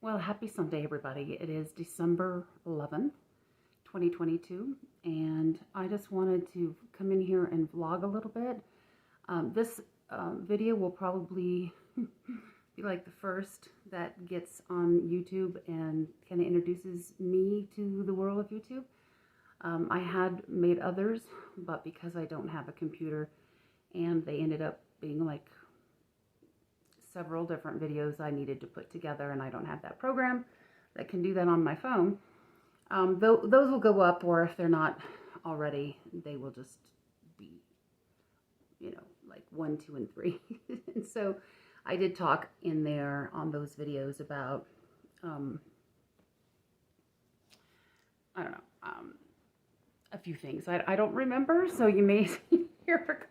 Well, happy Sunday, everybody. It is December 11th, 2022, and I just wanted to come in here and vlog a little bit. This video will probably be like the first that gets on YouTube and kind of introduces me to the world of YouTube. I had made others, but because I don't have a computer and they ended up being like several different videos I needed to put together, and I don't have that program that can do that on my phone. Those will go up, or if they're not already, they will just be, like 1, 2, and 3. And so I did talk in there on those videos about, I don't know, a few things. I don't remember, so you may hear.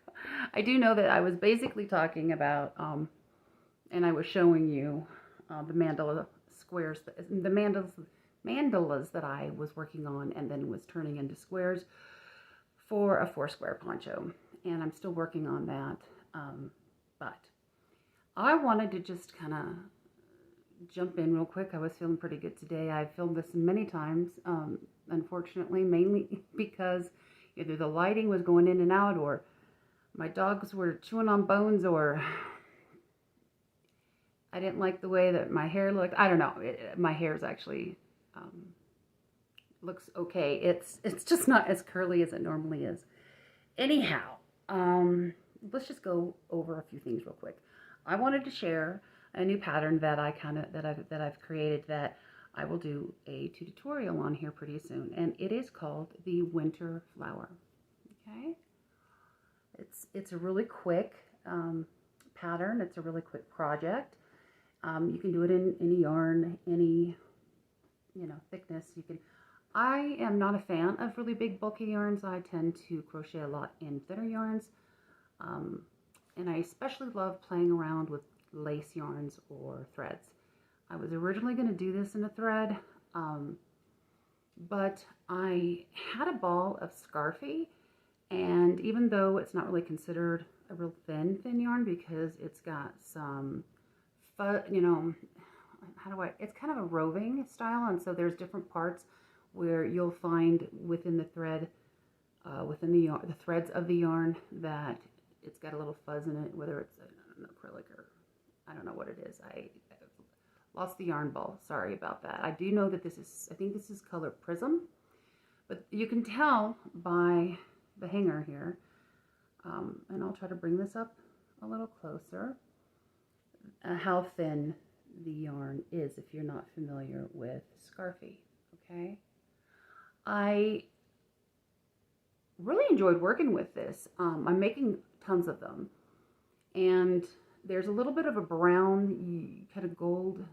I do know that I was basically talking about, and I was showing you the mandala squares, the mandalas that I was working on and then was turning into squares for a 4-square poncho. And I'm still working on that. But I wanted to just kind of jump in real quick. I was feeling pretty good today. I've filmed this many times, unfortunately, mainly because either the lighting was going in and out, or my dogs were chewing on bones, or I didn't like the way that my hair looked. I don't know. My hair is actually looks okay. It's just not as curly as it normally is. Anyhow, let's just go over a few things real quick. I wanted to share a new pattern that I've created that I will do a tutorial on here pretty soon, and it is called the winter flower. Okay, it's a really quick pattern. It's a really quick project. You can do it in any yarn, any, thickness. I am not a fan of really big bulky yarns. I tend to crochet a lot in thinner yarns. And I especially love playing around with lace yarns or threads. I was originally going to do this in a thread, but I had a ball of Scarfie, and even though it's not really considered a real thin yarn because it's got some, it's kind of a roving style, and so there's different parts where you'll find within the thread, within the yarn, the threads of the yarn, that it's got a little fuzz in it, whether it's an acrylic or I don't know what it is. I lost the yarn ball. Sorry about that. I do know that I think this is color Prism, but you can tell by the hanger here, and I'll try to bring this up a little closer, how thin the yarn is if you're not familiar with Scarfie. Okay, I really enjoyed working with this. I'm making tons of them, and there's a little bit of a brown, kind of gold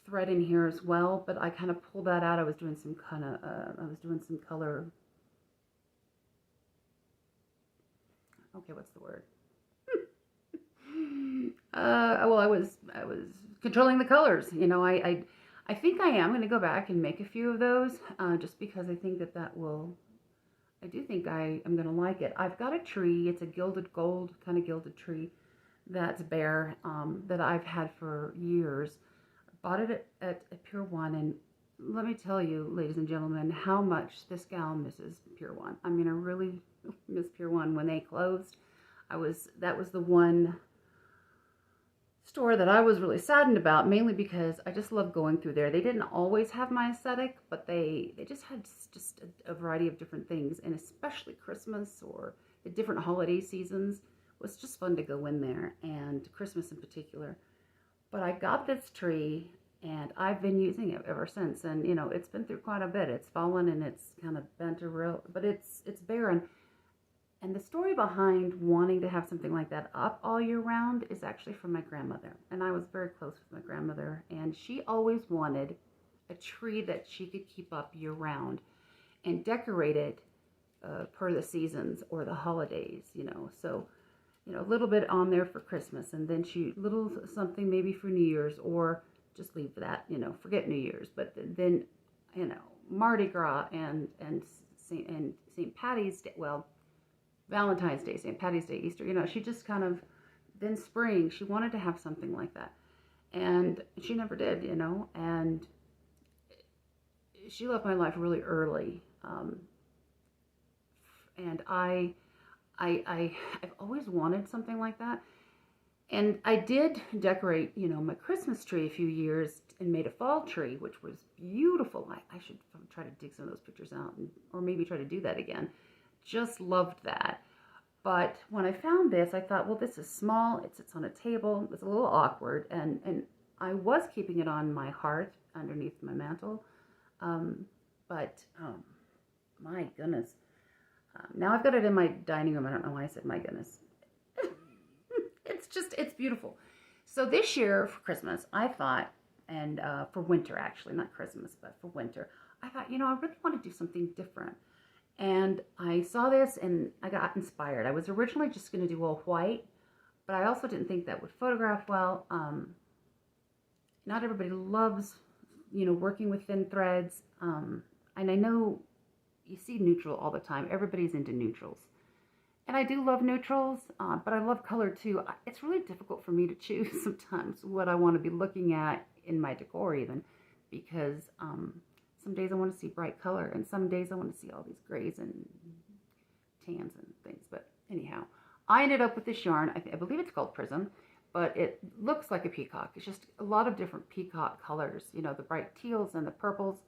thread in here as well, but I kind of pulled that out. I was doing some color. Okay, what's the word? Well, I was controlling the colors. I think I am going to go back and make a few of those, just because I think I do think I am going to like it. I've got a tree. It's a gilded gold, kind of gilded tree that's bare, that I've had for years. Bought it at Pier 1, and let me tell you, ladies and gentlemen, how much this gal misses Pier 1. I mean, I really miss Pier 1. When they closed, that was the one store that I was really saddened about, mainly because I just love going through there. They didn't always have my aesthetic, but they just had just a variety of different things, and especially Christmas or the different holiday seasons was just fun to go in there, and Christmas in particular. But I got this tree, and I've been using it ever since, and it's been through quite a bit. It's fallen and it's kind of bent but it's bare. And the story behind wanting to have something like that up all year round is actually from my grandmother. And I was very close with my grandmother, and she always wanted a tree that she could keep up year round and decorate it per the seasons or the holidays, So, a little bit on there for Christmas, and then little something maybe for New Year's, or just leave that, forget New Year's. But then, Mardi Gras and St. Patty's Day, well, Valentine's Day, St. Patty's Day, Easter, she just kind of, then spring, she wanted to have something like that. And she never did, you know, and she left my life really early. And I've always wanted something like that. And I did decorate, you know, my Christmas tree a few years and made a fall tree, which was beautiful. I should try to dig some of those pictures out, or maybe try to do that again. Just loved that. But when I found this, I thought, well, this is small. It sits on a table. It's a little awkward. And I was keeping it on my hearth underneath my mantle. But my goodness. Now I've got it in my dining room. I don't know why I said my goodness. It's beautiful. So this year for Christmas, I thought, and for winter actually, not Christmas, but for winter, I thought, you know, I really want to do something different. And I saw this and I got inspired. I was originally just going to do all white, but I also didn't think that would photograph well. Not everybody loves, you know, working with thin threads. And I know you see neutral all the time. Everybody's into neutrals. And I do love neutrals, but I love color too. It's really difficult for me to choose sometimes what I want to be looking at in my decor even, because some days I want to see bright color, and some days I want to see all these grays and tans and things. But anyhow, I ended up with this yarn. I believe it's called Prism, but it looks like a peacock. It's just a lot of different peacock colors. You know, the bright teals and the purples.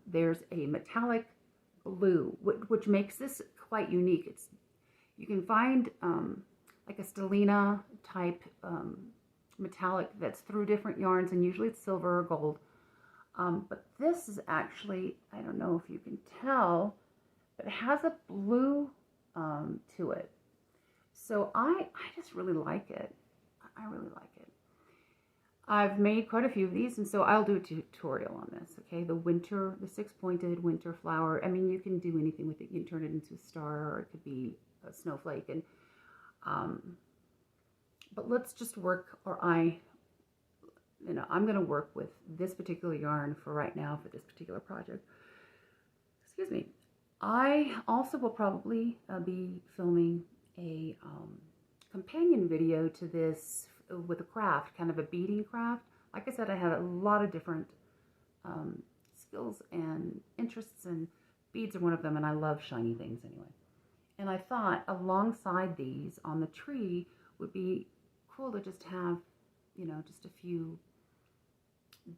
There's a metallic blue, which makes this quite unique. You can find like a stellina type metallic that's through different yarns, and usually it's silver or gold. But this is actually, I don't know if you can tell, but it has a blue to it. So I just really like it. I really like it. I've made quite a few of these, and so I'll do a tutorial on this, okay? The six-pointed winter flower. I mean, you can do anything with it. You can turn it into a star, or it could be a snowflake. And but let's just work, I'm going to work with this particular yarn for right now for this particular project. Excuse me. I also will probably be filming a companion video to this with a craft, kind of a beading craft. Like I said, I have a lot of different skills and interests, and beads are one of them, and I love shiny things anyway. And I thought alongside these on the tree would be cool to just have, you know, just a few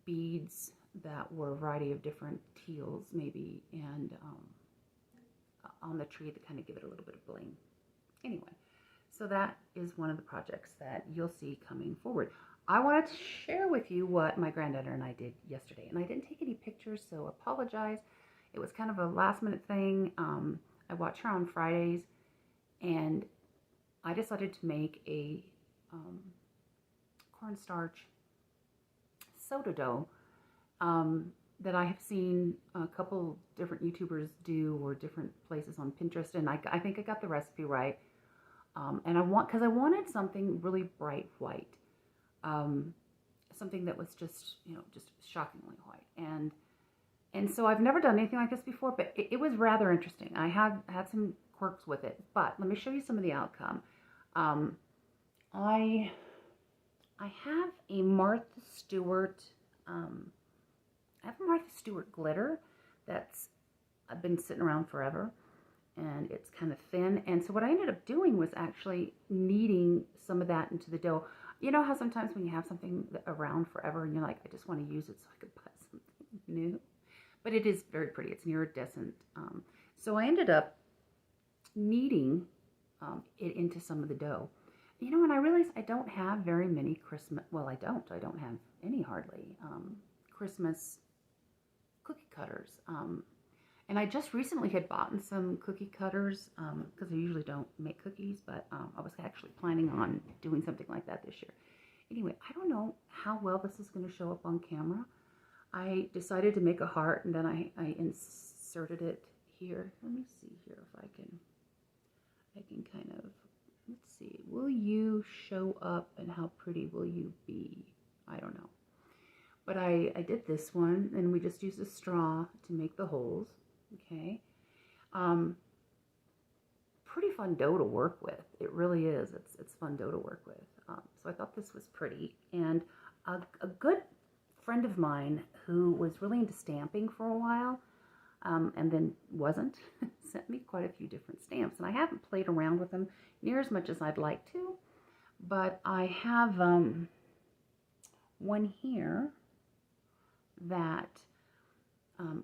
beads that were a variety of different teals maybe, and on the tree to kind of give it a little bit of bling. Anyway, so that is one of the projects that you'll see coming forward. I wanted to share with you what my granddaughter and I did yesterday, and I didn't take any pictures, so apologize. It was kind of a last minute thing. I watch her on Fridays, and I decided to make a cornstarch soda dough that I have seen a couple different YouTubers do, or different places on Pinterest, and I think I got the recipe right. And because I wanted something really bright white, something that was just, you know, just shockingly white. And so I've never done anything like this before, but it was rather interesting. I have had some quirks with it, but let me show you some of the outcome. I have a Martha Stewart, glitter that's been sitting around forever, and it's kind of thin. And so what I ended up doing was actually kneading some of that into the dough. You know how sometimes when you have something around forever and you're like, I just want to use it so I could buy something new. But it is very pretty. It's iridescent. So I ended up kneading it into some of the dough. You know, and I realized I don't have very many Christmas, well, I don't have any hardly, Christmas cookie cutters. And I just recently had bought some cookie cutters, because I usually don't make cookies, but I was actually planning on doing something like that this year. Anyway, I don't know how well this is going to show up on camera. I decided to make a heart, and then I inserted it here. Let me see here if I can kind of, let's see, will you show up and how pretty will you be? I don't know. But I did this one, and we just used a straw to make the holes, okay? Pretty fun dough to work with. It really is. It's fun dough to work with. So I thought this was pretty. And a good friend of mine who was really into stamping for a while, and then wasn't, sent me quite a few different stamps. And I haven't played around with them near as much as I'd like to, but I have one here that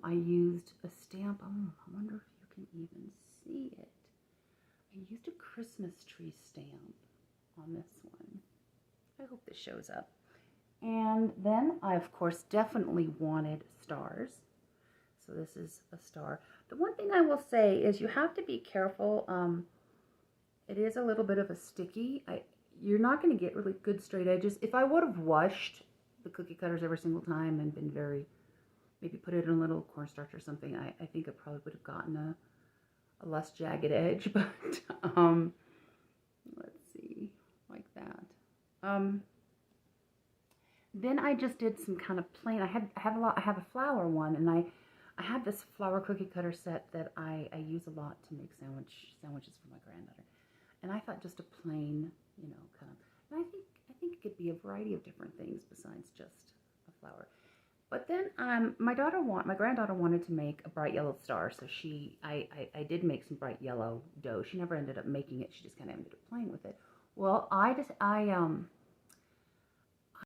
I used a stamp. Oh, I wonder if you can even see it. I used a Christmas tree stamp on this one. I hope this shows up. And then I, of course, definitely wanted stars. So this is a star. The one thing I will say is you have to be careful. It is a little bit of a sticky. You're not going to get really good straight edges. If I would have washed the cookie cutters every single time and been maybe put it in a little cornstarch or something, I think it probably would have gotten a less jagged edge. But let's see, like that. Then I just did some kind of plain. I have a flower one, and I have this flower cookie cutter set that I use a lot to make sandwiches for my granddaughter. And I thought just a plain, kind of. And I think it could be a variety of different things besides just a flower. But then my granddaughter wanted to make a bright yellow star, so I did make some bright yellow dough. She never ended up making it. She just kind of ended up playing with it. Well,